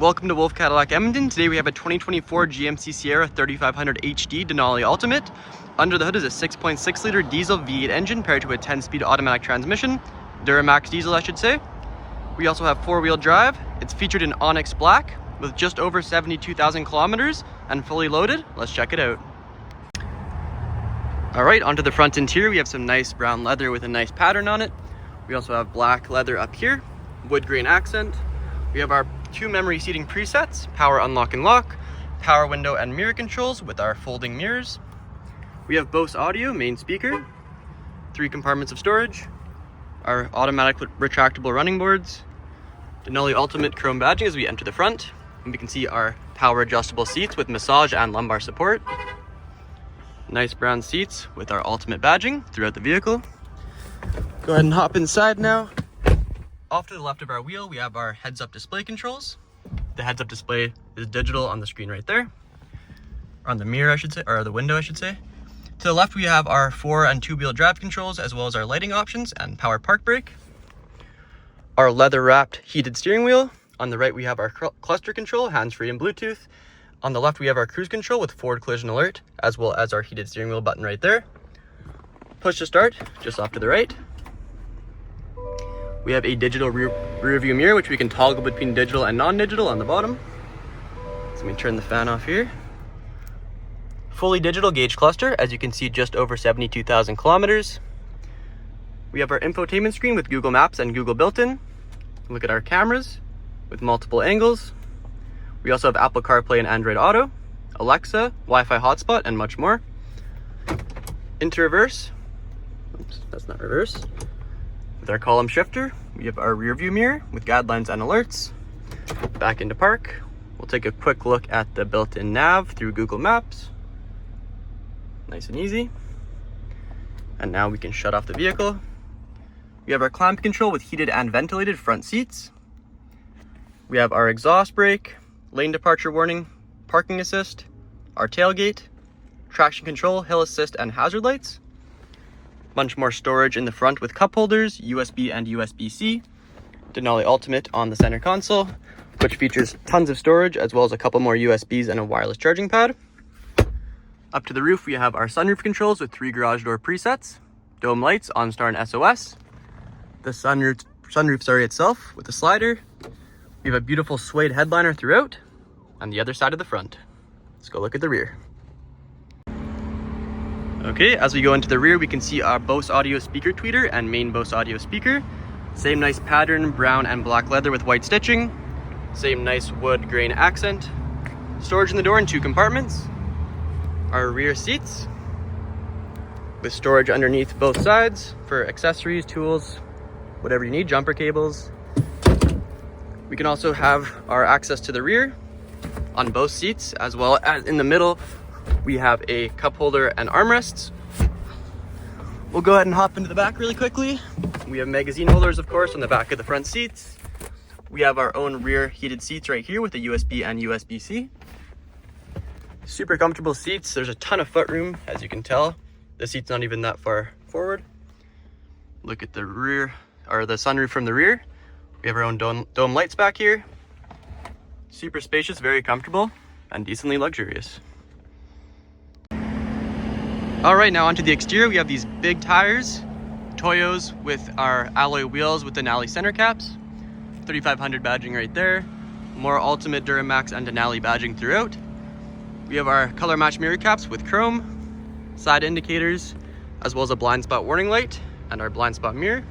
Welcome to Wolfe Cadillac Edmonton. Today we have a 2024 GMC Sierra 3500HD Denali Ultimate. Under the hood is a 6.6 liter diesel V8 engine paired to a 10-speed automatic transmission. Duramax diesel, I should say. We also have 4-wheel drive. It's featured in Onyx Black with just over 72,000 kilometers and fully loaded. Let's check it out. Alright, onto the front interior. We have some nice brown leather with a nice pattern on it. We also have black leather up here, wood grain accent. We have our 2 memory seating presets, power unlock and lock, power window and mirror controls with our folding mirrors. We have BOSE audio, main speaker, 3 compartments of storage, our automatic retractable running boards, Denali Ultimate chrome badging as we enter the front, and we can see our power adjustable seats with massage and lumbar support. Nice brown seats with our Ultimate badging throughout the vehicle. Go ahead and hop inside now. Off to the left of our wheel, we have our heads-up display controls. The heads-up display is digital on the screen right there. Or on the mirror, I should say, or the window, I should say. To the left, we have our 4 and 2-wheel drive controls, as well as our lighting options and power park brake. Our leather-wrapped heated steering wheel. On the right, we have our cluster control, hands-free and Bluetooth. On the left, we have our cruise control with forward collision alert, as well as our heated steering wheel button right there. Push to start, just off to the right. We have a digital rear view mirror, which we can toggle between digital and non-digital on the bottom. So let me turn the fan off here. Fully digital gauge cluster, as you can see, just over 72,000 kilometers. We have our infotainment screen with Google Maps and Google built-in. Look at our cameras with multiple angles. We also have Apple CarPlay and Android Auto, Alexa, Wi-Fi hotspot, and much more. Into reverse. Oops, that's not reverse. With our column shifter, we have our rear view mirror with guidelines and alerts. Back into park. We'll take a quick look at the built-in nav through Google Maps. Nice and easy. And now we can shut off the vehicle. We have our climate control with heated and ventilated front seats. We have our exhaust brake, lane departure warning, parking assist, our tailgate, traction control, hill assist, and hazard lights. Bunch more storage in the front with cup holders, USB and USB-C. Denali Ultimate on the center console, which features tons of storage as well as a couple more USBs and a wireless charging pad. Up to the roof, we have our sunroof controls with 3 garage door presets, dome lights, OnStar and SOS. The sunroof itself with a slider. We have a beautiful suede headliner throughout, and the other side of the front. Let's go look at the rear. Okay, as we go into the rear, we can see our BOSE audio speaker tweeter and main BOSE audio speaker. Same nice pattern, brown and black leather with white stitching. Same nice wood grain accent. Storage in the door in 2 compartments. Our rear seats with storage underneath both sides for accessories, tools, whatever you need, jumper cables. We can also have our access to the rear on both seats, as well as in the middle we have a cup holder and armrests. We'll go ahead and hop into the back really quickly. We have magazine holders, of course, on the back of the front seats. We have our own rear heated seats right here with a USB and USB-C. Super comfortable seats. There's a ton of footroom, as you can tell. The seat's not even that far forward. Look at the rear, or the sunroof from the rear. We have our own dome lights back here. Super spacious, very comfortable, and decently luxurious. All right, now onto the exterior. We have these big tires, Toyos with our alloy wheels with Denali center caps, 3500 badging right there, more Ultimate, Duramax, and Denali badging throughout. We have our color match mirror caps with chrome, side indicators, as well as a blind spot warning light and our blind spot mirror.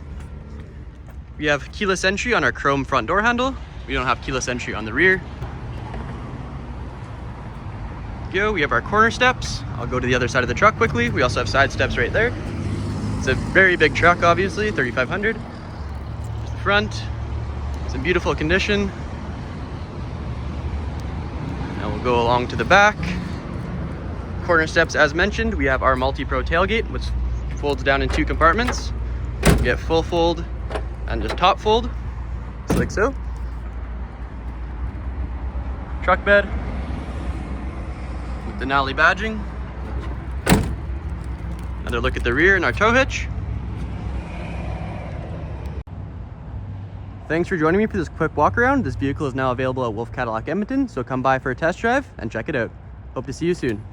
We have keyless entry on our chrome front door handle. We don't have keyless entry on the rear. We have our corner steps. I'll go to the other side of the truck quickly. We also have side steps right there. It's a very big truck, obviously, 3500. There's the front. It's in beautiful condition. Now we'll go along to the back. Corner steps, as mentioned. We have our MultiPro Tailgate, which folds down in 2 compartments. We get full fold and just top fold, just like so. Truck bed. Denali badging. Another look at the rear and our tow hitch. Thanks for joining me for this quick walk around. This vehicle is now available at Wolfe Cadillac Edmonton, so come by for a test drive and check it out. Hope to see you soon.